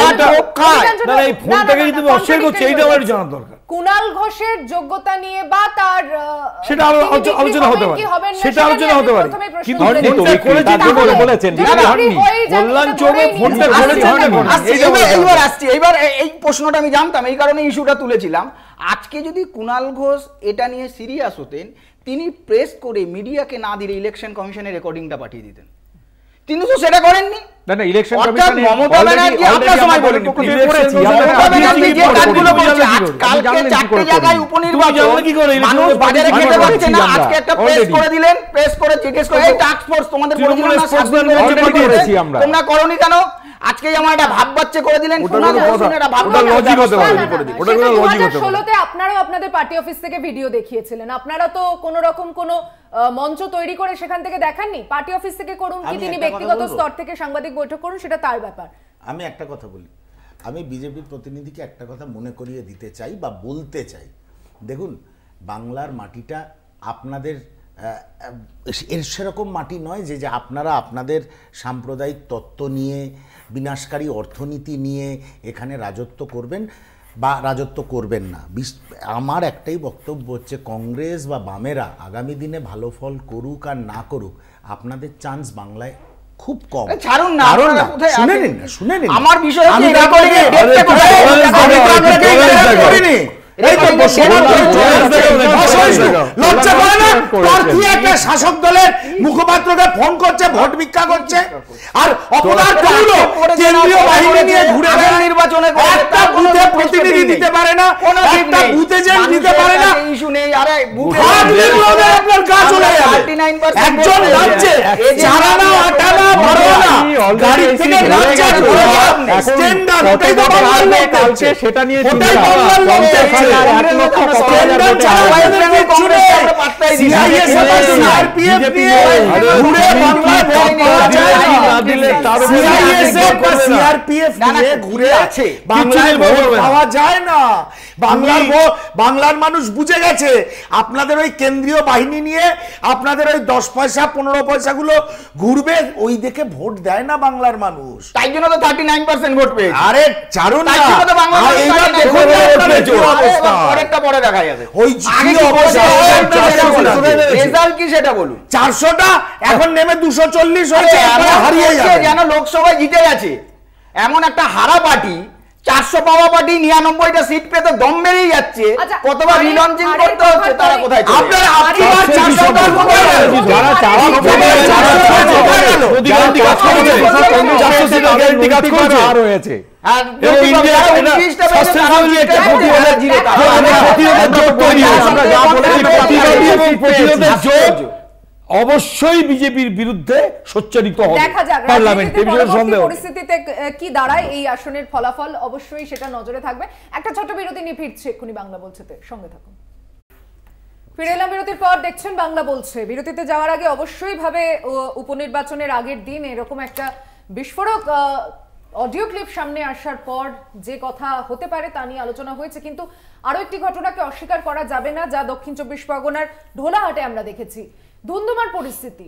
না এই ফোনটাকে যদি তুমি অস্বীকার করছো এইটা আমার জানা দরকার। কুনাল ঘোষের যোগ্যতা নিয়ে বা তার সেটা আলোচনা হতে পারে, সেটা আলোচনা হতে পারে, কিন্তু ফোনটা করে বলেছেন কল্যাণ চৌবে ফোনটা করেছেন। এইবার আসছি, এইবার এই প্রশ্নটা আমি জানতাম, এই কারণে ইস্যুটা তুলেছিলাম। আজকে যদি কুনাল ঘোষ এটা নিয়ে সিরিয়াস হতেন, তিনি প্রেস করে মিডিয়াকে না দিলে ইলেকশন কমিশনের রেকর্ডিংটা পাঠিয়ে দিতেন, তিনি তো সেটা করেননি। না ইলেকশন কমিশনে মমতা ব্যানার্জি আপনার সময় বলেন মমতা ব্যানার্জি যে কাজগুলো করেছে, কালকে 4টে জায়গায় উপনির্বাচন, মানুষ বাজারে খেতে পারছে না, আজকে একটা প্রেস করে দিলেন, প্রেস করে জিজ্ঞেস করে এই টাস্ক ফোর্স তোমাদের পরিচালনা না 7 দিন করেছি আমরা, তোমরা করোনি কেন? আজকে আমার একটা ভাব বাচ্চা করে দিলেন, ওটা লজিক হতে পারে, ওটা কোনো লজিক হতে পারে। 2016তে আপনারাও আপনাদের পার্টি অফিস থেকে ভিডিও দেখিয়েছিলেন, আপনারা তো কোনো রকম কোনো মঞ্চ তৈরি করে সেখান থেকে দেখাননি, পার্টি অফিস থেকে করুন কি তিনি ব্যক্তিগত স্তর থেকে সাংবাদিক বৈঠক করুন সেটা তার ব্যাপার। আমি একটা কথা বলি, আমি বিজেপির প্রতিনিধিকে একটা কথা মনে করিয়ে দিতে চাই বা বলতে চাই, দেখুন বাংলার মাটিটা আপনাদের এর সেরকম মাটি নয় যে আপনারা আপনাদের সাম্প্রদায়িক তত্ত্ব নিয়ে বিনাশকারী অর্থনীতি নিয়ে এখানে রাজত্ব করবেন বা রাজত্ব করবেন না। আমার একটাই বক্তব্য হচ্ছে কংগ্রেস বা বামেরা আগামী দিনে ভালো ফল করুক আর না করুক, আপনাদের চান্স বাংলায় খুব কম। ছাড়ুন না, শুনে নিন আমার বিষয় শাসক দলের মুখপাত্রকে ফোন করছে, ভোট ভিক্ষা করছে, আর অপরাধ কেন্দ্রীয় বাহিনী নিয়ে ঘুরে নির্বাচনে একটা বুথে প্রতিনিধি দিতে পারে না, একটা বুথে যে দিতে পারে না, ইস্যু নেই। আরে আপনার কাজ চলে যাবে। একজন রাজ্যে চারানা আটানা ভরোনা গাড়ি থেকে রাজ্যে স্ট্যান্ডার্ড ওটাই তো বাংলার লোক কালকে সেটা নিয়ে বাংলার মানুষ বুঝে গেছে আপনাদের ওই কেন্দ্রীয় বাহিনী নিয়ে আপনাদের ওই 10 পয়সা 15 পয়সা গুলো ঘুরবে, ওই দেখে ভোট দেয় না বাংলার মানুষ, তাই জন্য তো 39% ভোট পেয়েছে। আরে চারুন না, পরে দেখা যাবে ওই রেজাল্ট কি সেটা বলুন। 400টা এখন নেমে 240 হয়েছে, হারিয়ে যাবে যেন লোকসভায় জিতে গেছে এমন একটা হারা পার্টি, 400 পাওয়া পার্টি 99টা সিট পেতে দম বেরিয়ে যাচ্ছে, কতবার রিলঞ্চিং করতে হচ্ছে, তারা কোথায় চলে আপনারা আপনারা 400টা কোথায় গেল? যারা চাওয়া গ্যারান্টি কাজ করছে আর হয়েছে, আর অবশ্যই বিজেপির বিরুদ্ধে সোচ্চারিত হবে দেখা যাক পার্লামেন্টে, পরিস্থিতিতে কি দাঁড়ায় এই আসনের ফলাফল, অবশ্যই সেটা নজরে থাকবে। একটা ছোট বিরতি নিয়ে ফিরছি এক্ষুনি বাংলা বলছেতে, সঙ্গে থাকুন। ফিরে এলাম বিরতির পর, দেখছেন বাংলা বলছে। বিরতিতে যাওয়ার আগে অবশ্যই ভাবে উপনির্বাচনের আগের দিন এরকম একটা বিস্ফোরক অডিও ক্লিপ সামনে আসার পর যে কথা হতে পারে তা নিয়ে আলোচনা হয়েছে, কিন্তু আরো একটি ঘটনাকে অস্বীকার করা যাবে না, যা দক্ষিণ 24 পরগনার ঢোলাহাটে আমরা দেখেছি। ধুন্ধুমার পরিস্থিতি,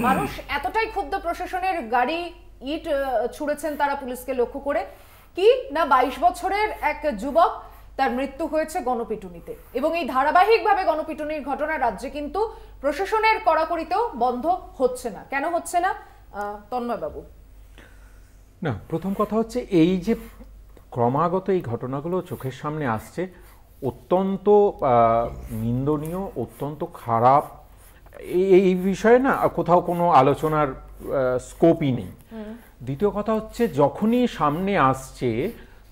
মানুষ এতটাই ক্ষুব্ধ, প্রশাসনের গাড়ি ইট ছুঁড়েছেন তারা পুলিশকে লক্ষ্য করে। কি না 22 বছরের এক যুবক, তার মৃত্যু হয়েছে গণপিটুনিতে, এবং এই ধারাবাহিকভাবে গণপিটুনির ঘটনা রাজ্যে কিন্তু প্রশাসনের কড়াকড়িতেও বন্ধ হচ্ছে না। কেন হচ্ছে না, তন্ময় বাবু? না, প্রথম কথা হচ্ছে এই যে ক্রমাগত এই ঘটনাগুলো চোখের সামনে আসছে, অত্যন্ত নিন্দনীয়, অত্যন্ত খারাপ। এই বিষয়ে না কোথাও কোনো আলোচনার স্কোপই নেই। দ্বিতীয় কথা হচ্ছে যখনই সামনে আসছে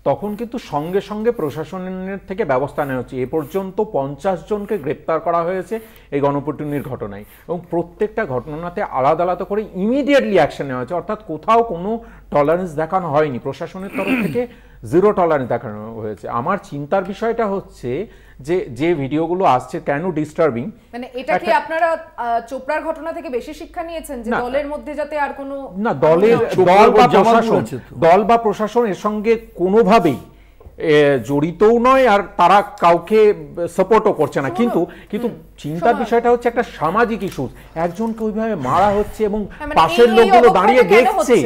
তখন কিন্তু সঙ্গে সঙ্গে প্রশাসনের থেকে ব্যবস্থা নেওয়া হচ্ছে। এ পর্যন্ত 50 জনকে গ্রেপ্তার করা হয়েছে এই গণপিটুনির ঘটনায়, এবং প্রত্যেকটা ঘটনাতে আলাদা আলাদা করে ইমিডিয়েটলি অ্যাকশন নেওয়া হয়েছে। অর্থাৎ কোথাও কোনো টলারেন্স দেখানো হয়নি, প্রশাসনের তরফ থেকে জিরো টলারেন্স দেখানো হয়েছে। আমার চিন্তার বিষয়টা হচ্ছে যে ভিডিওগুলো আসছে কেন ডিস্টার্বিং, মানে এটা কি আপনারা চোপড়ার ঘটনা থেকে বেশি শিক্ষা নিয়েছেন যে দলের মধ্যে যাতে আর কোনো না, দল বা প্রশাসন এর সঙ্গে কোনোভাবেই জড়িতও নয়, আর তারা কাউকে সাপোর্টও করছে না। কিন্তু চিন্তার বিষয়টা হচ্ছে একটা সামাজিক ইস্যু, একজনকে ওইভাবে মারা হচ্ছে এবং পাশের লোকগুলো দাঁড়িয়ে দেখছে।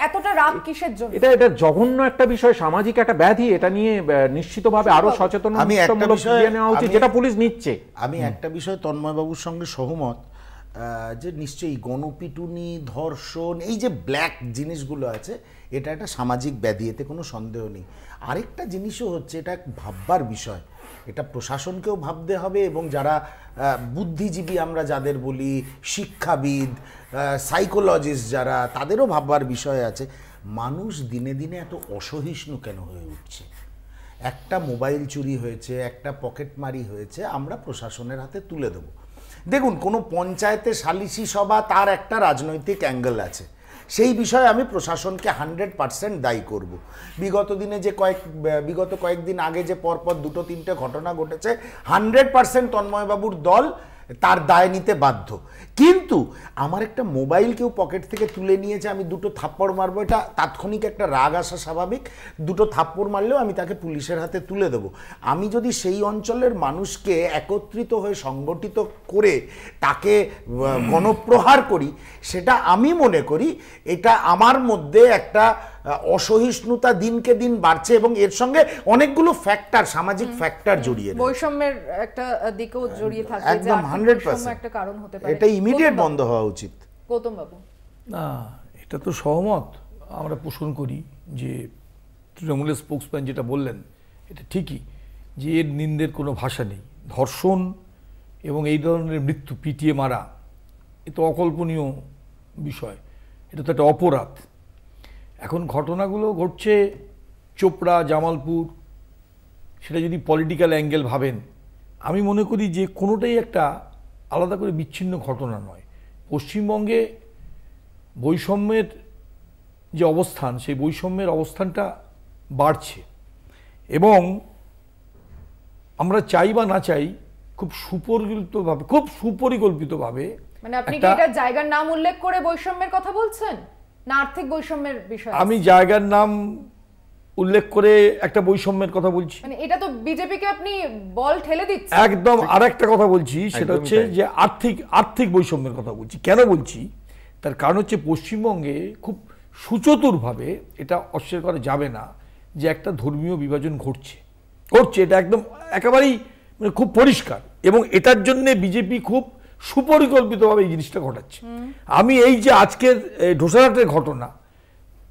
এতটা রাগ কিসের জন্য? এটা জঘন্য একটা বিষয়, সামাজিক একটা ব্যাধি। এটা নিয়ে নিশ্চিতভাবে আরো সচেতনতামূলক নেওয়া উচিত, যেটা পুলিশ নিচ্ছে। আমি একটা বিষয় তন্ময়বাবুর সঙ্গে সহমত, যে নিশ্চয়ই গণপিটুনি, ধর্ষণ, এই যে ব্ল্যাক জিনিসগুলো আছে, এটা একটা সামাজিক ব্যাধি, এতে কোনো সন্দেহ নেই। আরেকটা জিনিসও হচ্ছে, এটা ভাববার বিষয়, এটা প্রশাসনকেও ভাবতে হবে, এবং যারা বুদ্ধিজীবী আমরা যাদের বলি, শিক্ষাবিদ, সাইকোলজিস্ট যারা, তাদেরও ভাববার বিষয় আছে। মানুষ দিনে দিনে এত অসহিষ্ণু কেন হয়ে উঠছে? একটা মোবাইল চুরি হয়েছে, একটা পকেটমারি হয়েছে, আমরা প্রশাসনের হাতে তুলে দেবো। দেখুন, কোনো পঞ্চায়েতে সালিশি সভা, তার একটা রাজনৈতিক অ্যাঙ্গেল আছে, সেই বিষয়ে আমি প্রশাসনকে 100% দায়ী করব। বিগত কয়েকদিন আগে যে পরপর 2-3টে ঘটনা ঘটেছে, 100% তন্ময়বাবুর দল তার দায় নিতে বাধ্য। কিন্তু আমার একটা মোবাইল কেউ পকেট থেকে তুলে নিয়েছে, আমি 2টো থাপ্পড় মারবো, এটা তাৎক্ষণিক একটা রাগ আসা স্বাভাবিক। 2টো থাপ্পড় মারলেও আমি তাকে পুলিশের হাতে তুলে দেব। আমি যদি সেই অঞ্চলের মানুষকে একত্রিত হয়ে সংগঠিত করে তাকে গণপ্রহার করি, সেটা আমি মনে করি এটা আমার মধ্যে একটা অসহিষ্ণুতা দিনকে দিন বাড়ছে, এবং এর সঙ্গে অনেকগুলো ফ্যাক্টর, সামাজিক ফ্যাক্টর জড়িয়ে, বৈষম্যের একটা দিকও জড়িয়ে থাকে, একদম 100% একটা কারণ হতে পারে। এটা ইমিডিয়েট বন্ধ হওয়া উচিত। গৌতম বাবু? না, এটা তো সহমত আমরা পোষণ করি যে তৃণমূলের স্পোক্সম্যান যেটা বললেন এটা ঠিকই, যে এর নিন্দের কোনো ভাষা নেই। ধর্ষণ এবং এই ধরনের মৃত্যু, পিটিয়ে মারা, এ তো অকল্পনীয় বিষয়, এটা তো একটা অপরাধ। এখন ঘটনাগুলো ঘটছে চোপড়া, জামালপুর, সেটা যদি পলিটিক্যাল অ্যাঙ্গেল ভাবেন, আমি মনে করি যে কোনোটাই একটা আলাদা করে বিচ্ছিন্ন ঘটনা নয়। পশ্চিমবঙ্গে বৈষম্যের যে অবস্থান, সেই বৈষম্যের অবস্থানটা বাড়ছে, এবং আমরা চাই বা না চাই খুব সুপরিকল্পিতভাবে, মানে আপনি কি এটা জায়গার নাম উল্লেখ করে বৈষম্যের কথা বলছেন, না আর্থিক বৈষম্যের বিষয়? আমি জায়গার নাম উল্লেখ করে একটা বৈষম্যের কথা বলছি। মানে এটা তো বিজেপিকে আপনি বল ঠেলে দিচ্ছেন। একদম। আরেকটা কথা বলছি, সেটা হচ্ছে যে আর্থিক বৈষম্যের কথা বলছি। কেন বলছি, তার কারণ হচ্ছে পশ্চিমবঙ্গে খুব সুচতুরভাবে, এটা অস্বীকার করা যাবে না, যে একটা ধর্মীয় বিভাজন ঘটছে, এটা একদম একেবারেই মানে খুব পরিষ্কার, এবং এটার জন্য বিজেপি খুব সুপরিকল্পিতভাবে এই জিনিসটা ঘটাচ্ছে। আমি এই যে আজকের ঢোসাঘাটের ঘটনা,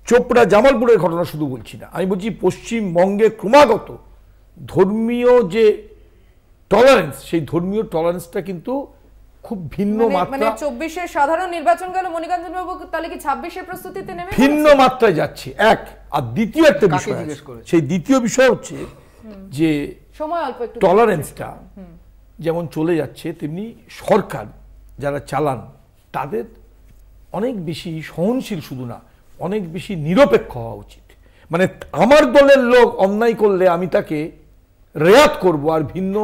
চোপড়া, জামালপুরের ঘটনা শুধু বলছি না, আমি বলছি পশ্চিমবঙ্গে ক্রমাগত ধর্মীয় যে টলারেন্স, সেই ধর্মীয় টলারেন্সটা কিন্তু খুব ভিন্ন মাত্রা, মানে 24-এর সাধারণ নির্বাচন গেল, মনিকাঞ্জন বাবু তাহলে কি 26-এর প্রস্তুতিতে নেমে ভিন্ন মাত্রায় যাচ্ছে। এক, আর দ্বিতীয় একটা বিষয়, সেই দ্বিতীয় বিষয় হচ্ছে যে সময় অল্প একটু, টলারেন্সটা যেমন চলে যাচ্ছে, তেমনি সরকার যারা চালান, তাদের অনেক বেশি সহনশীল শুধু না, অনেক বেশি নিরপেক্ষ হওয়া উচিত। মানে আমার দলের লোক অন্যায় করলে আমি তাকে রেয়াত করব, আর ভিন্ন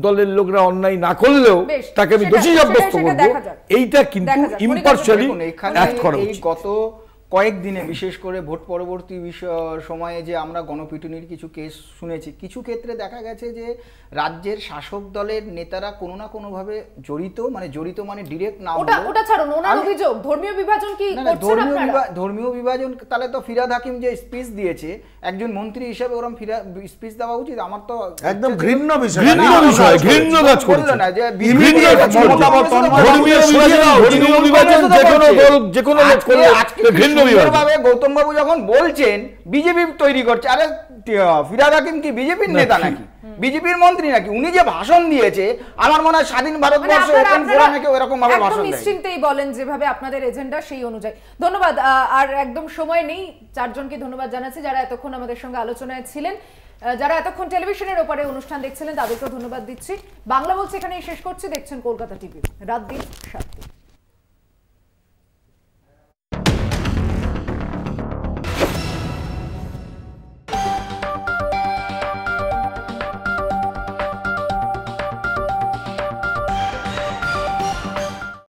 দলের লোকরা অন্যায় না করলেও তাকে আমি দোষী সাব্যস্ত করব, এইটা কিন্তু ইম্পার্শিয়ালি অ্যাক্ট করা উচিত। গত কয়েকদিনে বিশেষ করে ভোট পরবর্তী সময়ে যে আমরা গণপিটুনির কিছু কেস শুনেছি, কিছু ক্ষেত্রে দেখা গেছে যে রাজ্যের শাসক দলের নেতারা কোনো না কোনোভাবে জড়িত, মানে ডিরেক্ট না হলেও ওটা ছাড়ুন, ওনার অভিযোগ ধর্মীয় বিভাজন কি করছেন আপনারা? ধর্মীয় বিভাজন, তাহলে তো ফিরহাদ হাকিম যে স্পিচ দিয়েছে একজন মন্ত্রী হিসেবে ওরকম স্পিচ দেওয়া উচিত? আমার তো একদম ঘৃণ্য বিষয়, ঘৃণ্য কাজ করছে না যে ধর্মীয় বিভাজন যে কোনো লোক করলে ঘৃণ্য বিভাজন। গৌতম বাবু যখন বলছেন বিজেপি তৈরি করছে, আরে ফিরহাদ হাকিম কি বিজেপির নেতা নাকি, বিজেপির মন্ত্রী নাকি? উনি যে ভাষণ দিয়েছে, আমার মনে হয় স্বাধীন ভারতবর্ষে ওপেন ফোরামে কেউ এরকম ভাবে ভাষণ দেয়। নিশ্চিন্তেই বলেন যেভাবে আপনাদের এজেন্ডা সেই অনুযায়ী। ধন্যবাদ। আর একদম সময় নেই, চারজনকে ধন্যবাদ জানাচ্ছি যারা এতক্ষণ আমাদের সঙ্গে আলোচনায় ছিলেন। যারা এতক্ষণ টেলিভিশনের ওপরে অনুষ্ঠান দেখছিলেন তাদেরকেও ধন্যবাদ দিচ্ছি। বাংলা বলছে এখানেই শেষ করছি। দেখছেন কলকাতা টিভি, রাত দিন 7।